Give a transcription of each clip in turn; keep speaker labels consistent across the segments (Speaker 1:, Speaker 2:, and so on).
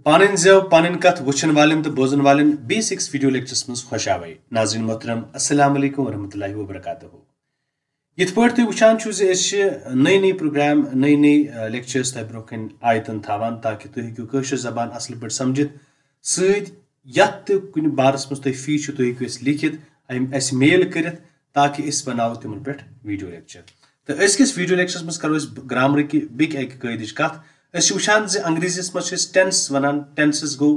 Speaker 1: पानिन ज़ेव पानिन कथ वुचन वालिन तो बोजन वालिन B6 video lectures मज खुशावई नाज़रीन मोहतरम अस्सलाम वालेकुम वरहमतुल्लाहि वबरकातुहू। यथ पट तुम वुचान नई नई प्रोग्राम नई नई लेक्चर्स तह ब्रोकन आयतन थावान ताकि तुम हेकु कशर जबान असल पट समझित सत कुन बारस मज तुम फी तुम हेकु लिखित अस मेल करित ताकि अस बनावो तिमन पे वीडियो लेक्चर। तो अस वीडियो लेक्चर्स मज करो ग्रामर की बिग एक कयदिश कथ वुचान अंग्रेजीस मज टेंस वनान टेंसेस गो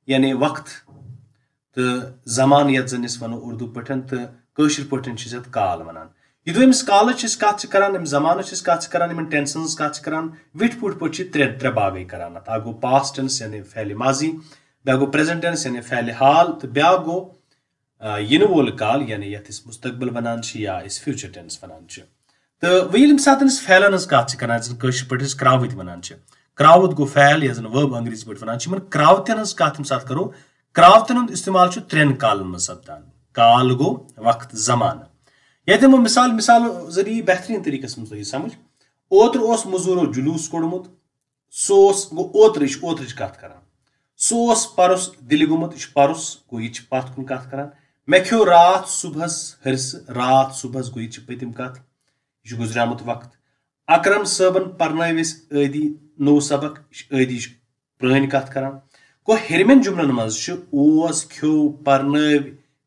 Speaker 1: यानी वक्त तो जमान यथ जन वनो उर्दू पठन तो कशर पठन काल वनान। यदि अमिस काल कत करान जमान कत करान टेंसन कत करान विठ पुट पे त्रे बागई करान। अ गो पास्ट टेंस यानी फ़ैल माजी, ब्या गो प्रेजेंट टेंस यानी फ़ैल हाल, तो ब्या गो इन वोल काल यानी यथ मुस्तकबिल वनान या फ्यूचर टेंस वनान। तो वह सात फ़ैलन कत करान कशर पे क्रावित वनान। क्रावत गो फ़ैल या वर्ब अंग्रेजी पे वन क्रावतन कत सात करो क्रावतन इस्तेमाल त्रेन कालन मज सपदान। काल गो वक्त जमान। यह दिमो मिसाल मिसाल जरिए बेहतरीन तरीकस मज समझ। ओत्र मजूरो जुलूस कोड़मुत सोस गो ओत्र कत करान। सोस परस दिल गुमुत परस गो यह पत कुन कत करान। मे खो रात सुबहस हरस रात सुबहस गो यह पतिम कत यह गुजरामुत वक्त। अकरम सबन परनविस अदी नो सबक अदी प्रान कत करान। गो हिरमेन जुमलन मज ओस खो परनव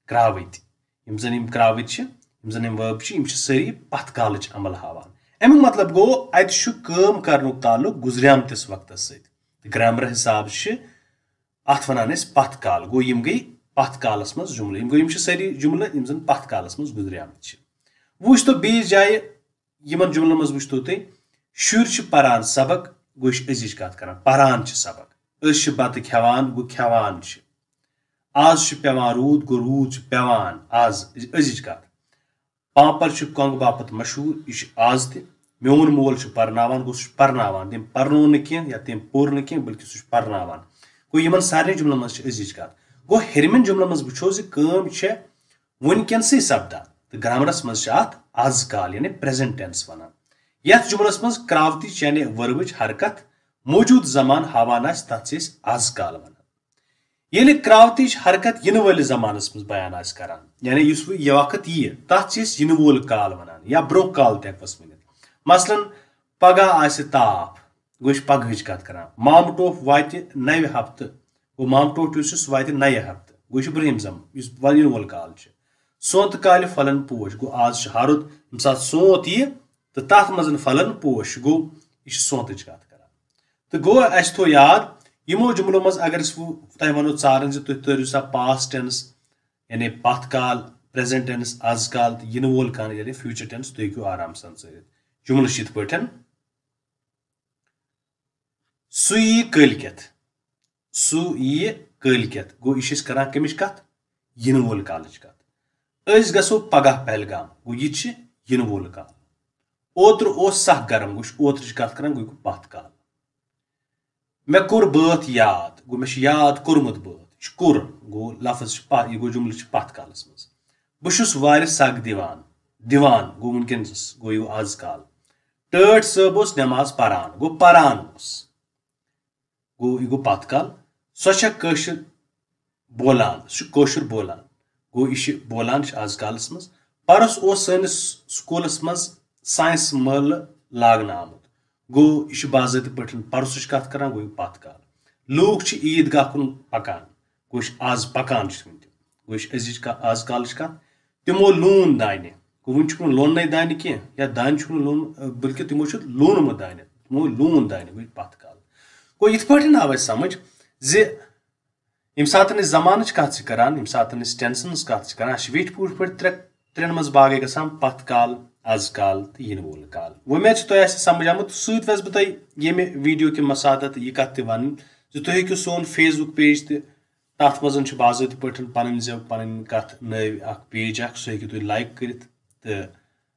Speaker 1: क्रावित यम जन क्रावित वर्ब सारी पत काल अमल हावान। अमुक मतलब गो अत कर्नुक ताल्लुक गुजरियामतिस वक्त सत। ग्रामर हिसाब अत वनान पत काल गो यम गई पत कालस मज जुमल यम गो सारी जुमल यम जन पत कालस मज गुजरियामत। वुच तो बीस जाए यमन जुमलन मज वुच तो तुम शुर परान सबक गो अजिज कत करान परान सबक। अस बत खेवान गो खेवान। आज पेवान रूद गो रूद पेवान आज अजिज कत। पापर कंग बापत मशहूर यह आज ते। मोन मोल परनावान गो परनावान तम परनो न कह या तम पोर न कह बल्कि सह परनावान। गो यमन सारे जुमलन मज अजिज कत। गो हिरमिन जुमलन मज वुचो वनकनसे सपदान तो ग्रामरस मज आज काल यानी प्रेजेंट टेंस वनान। यथ जुमलस मज क्रावती यानी वर्बच हरकत मौजूद जमान हावान तथ आज काल वनान। ये क्रावती हरकत इन वल जमानस मज बयान करान यानी यह वक्त यह तथ इन वोल काल वनान या ब्रो काल तहस वन। मसलन पगह आस ताप गो पगह कत करान। मामटोफ वात नव हफ्त गो मामटोफ वात नये हफ्त गो ब्रहिम जम इन वोल काल। सोत काल फलन पोश गो आज हरुद यम सात सोत यह तो तथ मज फलन पोश गो यह सोत कत करान। तो गो अस थो याद यमो जुमलों मज अगर तह वनो चारन तुम तरियो सा पास्ट टेंस यानी पत काल प्रेजेंट टेंस आज काल तो इन वोल काल यानी फ्यूचर टेंस तुम हेकु आराम सान चलित। जुमल यथ पठन सु यी कलकत सु यी कलकत गो यह करान कमिश कत इन वोल कालच कत। अस गसो पगह पहलगाम गो यह इन वोल काल। ओत्र ओस सख गरम गो ओत्र कत करान गो पत काल। मे कोर बात याद गो मे याद कोरमुत बात कोर गो लफ्ज यह गो जुमल पत कालस मज। बहुस वार सग दिवान दिवान गो वनकस गो यह आज काल। टट सब नमाज परान गो परान गो यह गो पत काल। सो कशर बोलान कशर बोलान गो यह बोलान आज कालस मज। परस सैनिस स्कूलस मज साइंस महल लागन आमुत गो यह बाज़ात पे परस कत करान गो पत काल। लूक ईदगाह कुन पकान गो आज पकान गो अजिज आज काल कत। तिमो लून दाने गो वन लोन दाने कह या दान लोन बल्कि तिमो लूनमुत दाने तिमो लून दाने गो पत काल। गो यथ पे आव समझ यम सात जमान कत करान यम सात टेंसन कत करान वेट पूट पे त्रेन मज बागे गसान पत काल आज काल तो इन वोल काल। उम्मीद तुम समझ आमुत सत वस बह ये वीडियो के मसादत यह कत वन तुम हेकु सोन फेसबुक पेज तथ मज बाज़ात पे पन ज़ेव पन कत नव पेज सह हेकु तुम लाइक कर तो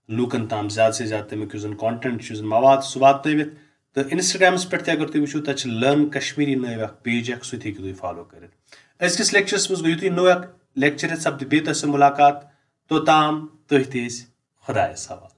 Speaker 1: लूकन ताम ज्यादा से ज्यादा तमिक कंटेंट मवाद सह वात। तो इंस्टाग्रामस पे अगर तुम वो तक लर्न कश्मीरी नव पेज सह हेकु तुम फॉलो कर। अजकिस लेक्चरस मज गो नव लेक्चर सपद बे मुलाकात तोताम तुह खुदायस हवाले।